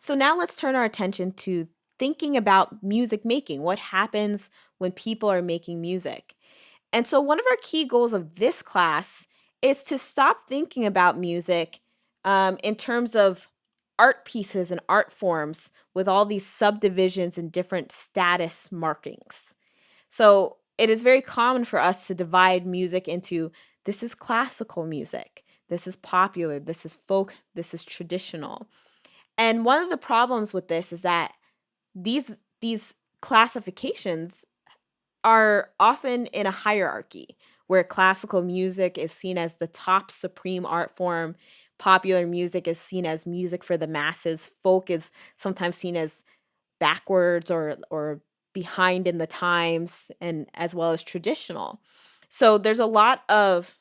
So now let's turn our attention to thinking about music making. What happens when people are making music? And so, one of our key goals of this class is to stop thinking about music in terms of art pieces and art forms with all these subdivisions and different status markings. So, it is very common for us to divide music into this is classical music, this is popular, this is folk, this is traditional. And one of the problems with this is that these classifications are often in a hierarchy where classical music is seen as the top supreme art form, popular music is seen as music for the masses, folk is sometimes seen as backwards or behind in the times, and as well as traditional. So there's a lot of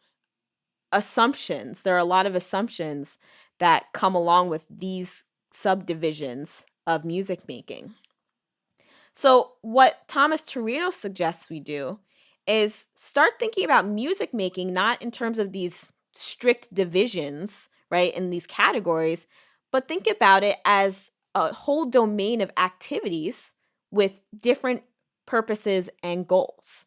assumptions. There are a lot of assumptions that come along with these subdivisions of music making. So, what Thomas Torino suggests we do is start thinking about music making not in terms of these strict divisions, right, in these categories, but think about it as a whole domain of activities with different purposes and goals,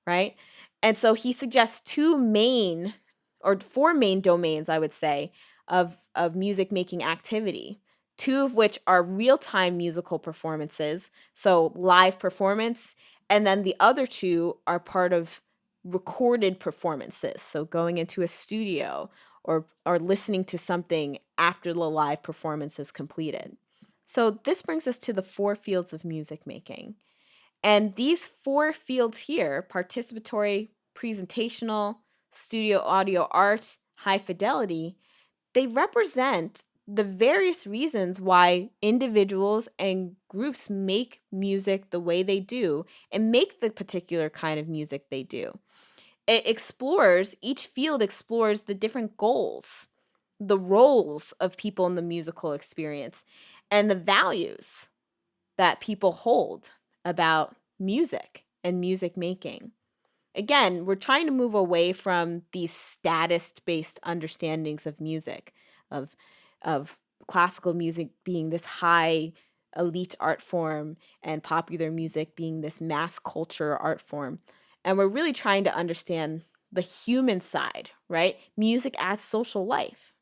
right? And so he suggests four main domains, I would say, of music making activity. Two of which are real-time musical performances, so live performance, and then the other two are part of recorded performances, so going into a studio or listening to something after the live performance is completed. So this brings us to the four fields of music making. And these four fields here, participatory, presentational, studio audio art, high fidelity, they represent the various reasons why individuals and groups make music the way they do and make the particular kind of music they do. Each field explores the different goals, the roles of people in the musical experience, and the values that people hold about music and music making. Again, we're trying to move away from these status-based understandings of music, of of classical music being this high elite art form and popular music being this mass culture art form. And we're really trying to understand the human side, right? Music as social life.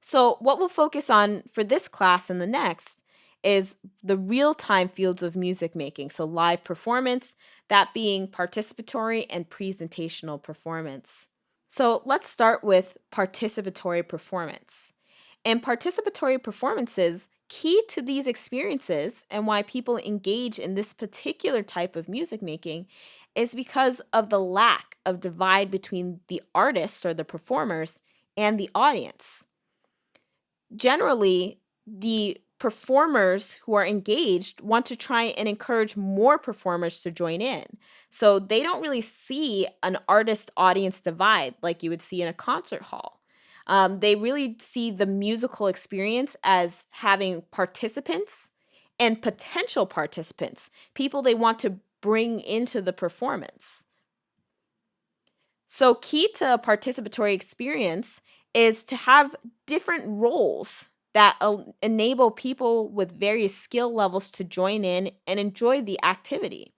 So, what we'll focus on for this class and the next is the real time fields of music making. So, live performance, that being participatory and presentational performance. So, let's start with participatory performance. And participatory performances, key to these experiences and why people engage in this particular type of music making is because of the lack of divide between the artists or the performers and the audience. Generally, the performers who are engaged want to try and encourage more performers to join in. So they don't really see an artist audience divide like you would see in a concert hall. They really see the musical experience as having participants and potential participants, people they want to bring into the performance. So, key to a participatory experience is to have different roles that enable people with various skill levels to join in and enjoy the activity,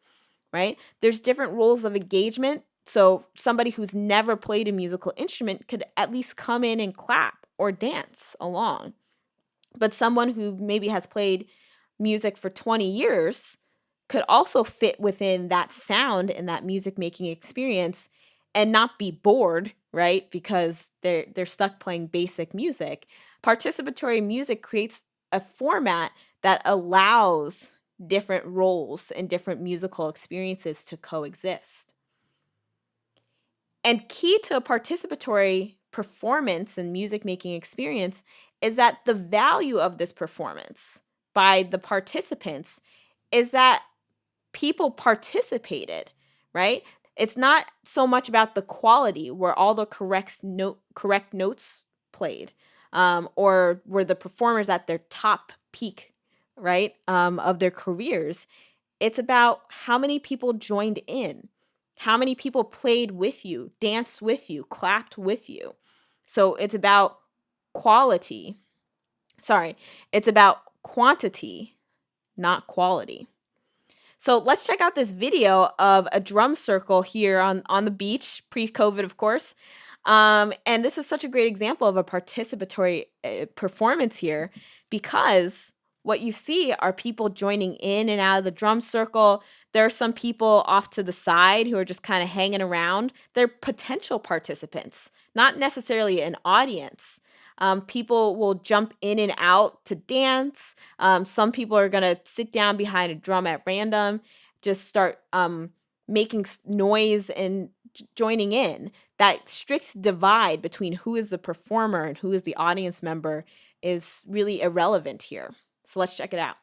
right? There's different roles of engagement. So, somebody who's never played a musical instrument could at least come in and clap or dance along. But someone who maybe has played music for 20 years could also fit within that sound and that music making experience and not be bored, right? Because they're stuck playing basic music. Participatory music creates a format that allows different roles and different musical experiences to coexist. And key to a participatory performance and music making experience is that the value of this performance by the participants is that people participated, right? It's not so much about the quality where all the correct notes played, or were the performers at their top peak, right, of their careers. It's about how many people joined in, how many people played with you, danced with you, clapped with you. So it's about quality. Sorry, it's about quantity, not quality. So let's check out this video of a drum circle here on the beach, pre-COVID, of course. And this is such a great example of a participatory performance here, because what you see are people joining in and out of the drum circle. There are some people off to the side who are just kind of hanging around. They're potential participants, not necessarily an audience. People will jump in and out to dance. Some people are going to sit down behind a drum at random, just start making noise and joining in. That strict divide between who is the performer and who is the audience member is really irrelevant here. So let's check it out.